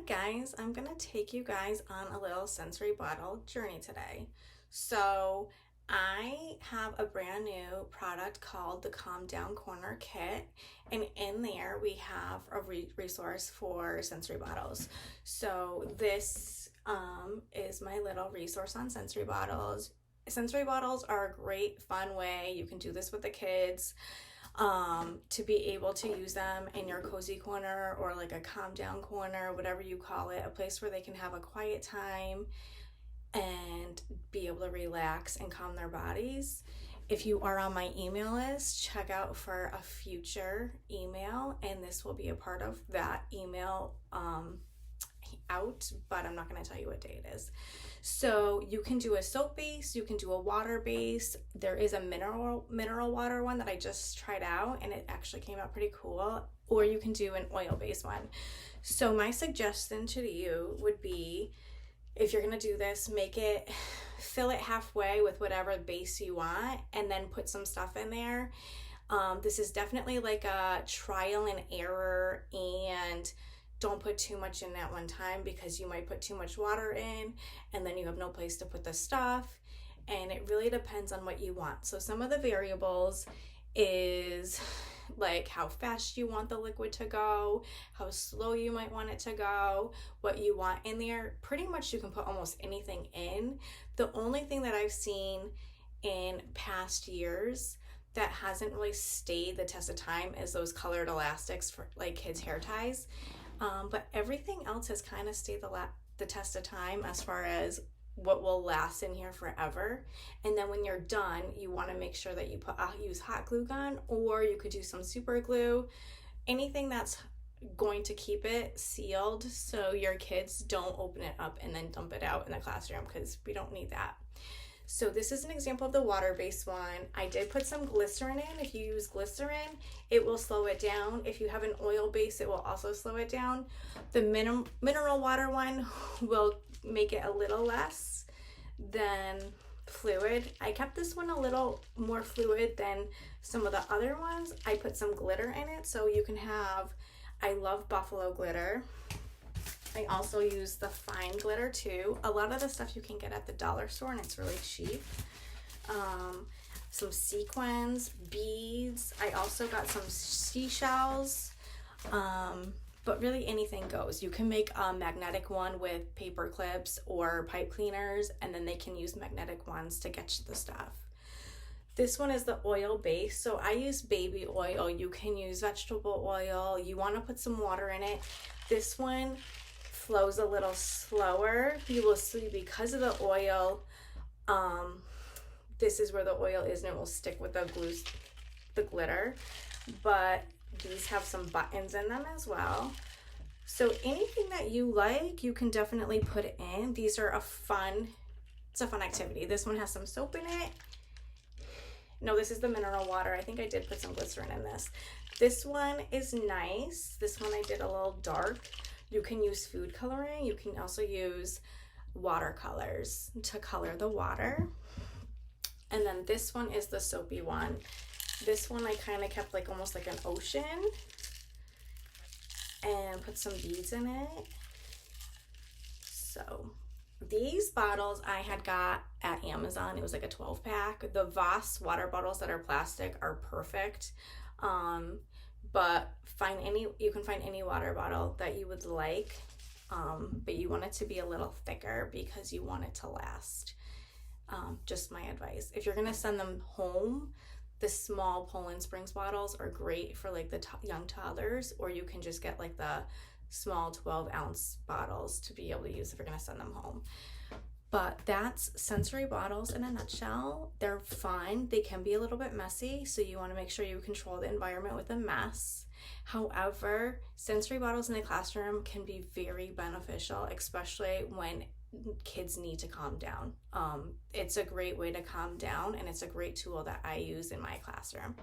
guys, I'm gonna take you guys on a little sensory bottle journey today. So I have a brand new product called the Calm Down Corner Kit, and in there we have a resource for sensory bottles. So this is my little resource on sensory bottles. Sensory bottles are a great fun way. You can do this with the kids. To be able to use them in your cozy corner or like a calm down corner, whatever you call it, a place where they can have a quiet time and be able to relax and calm their bodies. If you are on my email list, check out for a future email, and this will be a part of that email out, but I'm not going to tell you what day it is. So you can do a soap base, you can do a water base. There is a mineral water one that I just tried out and it actually came out pretty cool, or you can do an oil based one. So my suggestion to you would be, if you're going to do this, fill it halfway with whatever base you want and then put some stuff in there. This is definitely like a trial and error, and don't put too much in at one time because you might put too much water in and then you have no place to put the stuff, and it really depends on what you want. So some of the variables is like how fast you want the liquid to go, how slow you might want it to go, what you want in there. Pretty much you can put almost anything in. The only thing that I've seen in past years that hasn't really stayed the test of time is those colored elastics for like kids' hair ties. But everything else has kind of stayed the test of time as far as what will last in here forever. And then when you're done, you want to make sure that you use hot glue gun, or you could do some super glue, anything that's going to keep it sealed so your kids don't open it up and then dump it out in the classroom, because we don't need that. So this is an example of the water-based one. I did put some glycerin in. If you use glycerin, it will slow it down. If you have an oil base, it will also slow it down. The mineral water one will make it a little less than fluid. I kept this one a little more fluid than some of the other ones. I put some glitter in it, so you can have, I love buffalo glitter. I also use the fine glitter too. A lot of the stuff you can get at the dollar store and it's really cheap. Some sequins, beads. I also got some seashells, but really anything goes. You can make a magnetic one with paper clips or pipe cleaners, and then they can use magnetic ones to get you the stuff. This one is the oil base, so I use baby oil. You can use vegetable oil. You want to put some water in it. This one flows a little slower. You will see because of the oil, this is where the oil is, and it will stick with the glitter, but these have some buttons in them as well. So anything that you like, you can definitely put it in. These are it's a fun activity. This one has some soap in it. No, this is the mineral water. I think I did put some glycerin in this. This one is nice. This one I did a little dark. You can use food coloring. You can also use watercolors to color the water. And then this one is the soapy one. This one I kind of kept like almost like an ocean and put some beads in it. So these bottles I had got at Amazon. It was like a 12-pack. The Voss water bottles that are plastic are perfect. But you can find any water bottle that you would like, but you want it to be a little thicker because you want it to last. Just my advice. If you're gonna send them home, the small Poland Springs bottles are great for like the young toddlers, or you can just get like the small 12-ounce bottles to be able to use if you're gonna send them home. But that's sensory bottles in a nutshell. They're fun. They can be a little bit messy, so you want to make sure you control the environment with a mess. However, sensory bottles in the classroom can be very beneficial, especially when kids need to calm down. It's a great way to calm down, and it's a great tool that I use in my classroom.